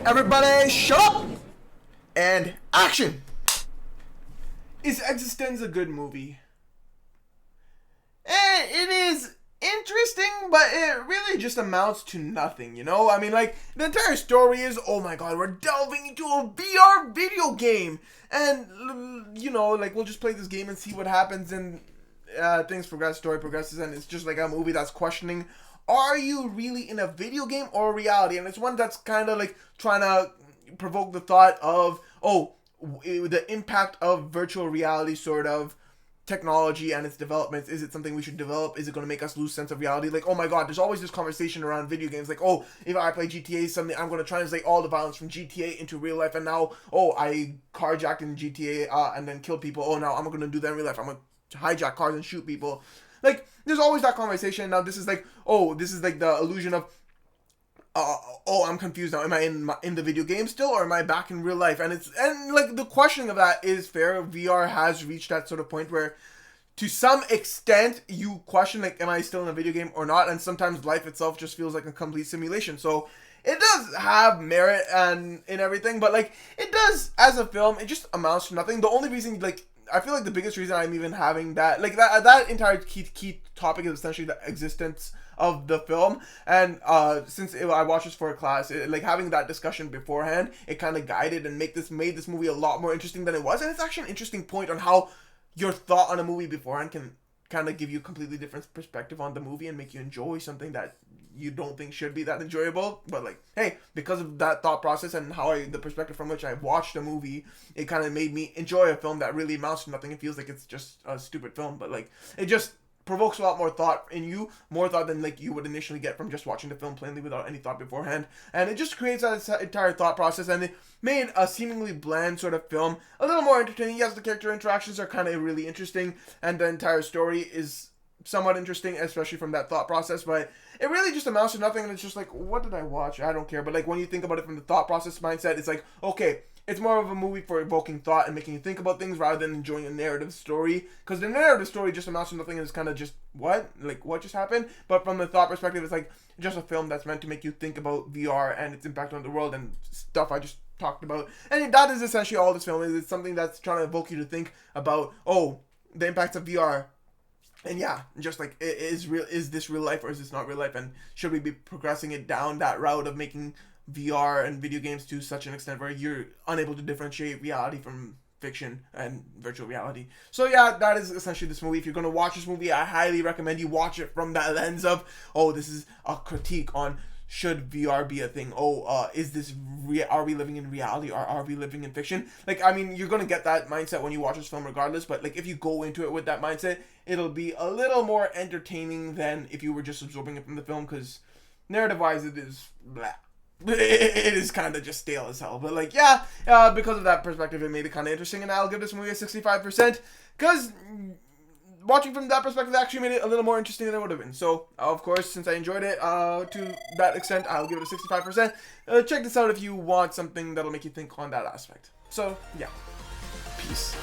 Everybody shut up and action. Is Existenz a good movie? It is interesting, but it really just amounts to nothing, you know? I mean, like, the entire story is, oh my god, we're delving into a VR video game. And, you know, like, we'll just play this game and see what happens, and things progress, story progresses, and it's just like a movie that's questioning, are you really in a video game or reality? And it's one that's kind of like trying to provoke the thought of, oh, the impact of virtual reality sort of technology and its developments. Is it something we should develop? Is it going to make us lose sense of reality? Like, oh my god, there's always this conversation around video games, like, oh, if I play GTA something, I'm going to translate all the violence from GTA into real life, and now, oh, I carjacked in GTA and then killed people, oh, now I'm going to do that in real life, I'm going to hijack cars and shoot people. Like, there's always that conversation. Now this is like, oh, this is like the illusion of, oh, I'm confused now. Am I in the video game still, or am I back in real life? And like the questioning of that is fair. VR has reached that sort of point where, to some extent, you question, like, am I still in a video game or not? And sometimes life itself just feels like a complete simulation. So it does have merit and in everything, but like it does as a film, it just amounts to nothing. The only reason, like, I feel like the biggest reason I'm even having that, like, that entire key topic is essentially the existence of the film. And since I watched this for a class, like, having that discussion beforehand, it kind of guided and made this movie a lot more interesting than it was. And it's actually an interesting point on how your thought on a movie beforehand can kind of give you a completely different perspective on the movie and make you enjoy something that you don't think should be that enjoyable. But like, hey, because of that thought process and how the perspective from which I watched the movie, it kind of made me enjoy a film that really amounts to nothing. It feels like it's just a stupid film, but like, it just provokes a lot more thought in you, more thought than like you would initially get from just watching the film plainly without any thought beforehand. And it just creates that entire thought process, and it made a seemingly bland sort of film a little more entertaining. Yes, the character interactions are kind of really interesting, and the entire story is somewhat interesting, especially from that thought process, but it really just amounts to nothing. And it's just like, what did I watch? I don't care. But like, when you think about it from the thought process mindset, it's like, okay, it's more of a movie for evoking thought and making you think about things rather than enjoying a narrative story, because the narrative story just amounts to nothing and it's kind of just, what just happened? But from the thought perspective, it's like just a film that's meant to make you think about VR and its impact on the world and stuff I just talked about. And that is essentially all this film is. It's something that's trying to evoke you to think about, oh, the impacts of VR. And yeah, just like, is this real life or is this not real life? And should we be progressing it down that route of making VR and video games to such an extent where you're unable to differentiate reality from fiction and virtual reality? So yeah, that is essentially this movie. If you're going to watch this movie, I highly recommend you watch it from that lens of, oh, this is a critique on, should VR be a thing? Oh, is this are we living in reality or are we living in fiction? Like, I mean, you're gonna get that mindset when you watch this film regardless, but like, if you go into it with that mindset, it'll be a little more entertaining than if you were just absorbing it from the film, because narrative wise it is blah. It is kind of just stale as hell. But like, yeah, because of that perspective, it made it kind of interesting, and I'll give this movie a 65%, because watching from that perspective actually made it a little more interesting than it would have been. So, of course, since I enjoyed it to that extent, I'll give it a 65%. Check this out if you want something that'll make you think on that aspect. So, yeah. Peace.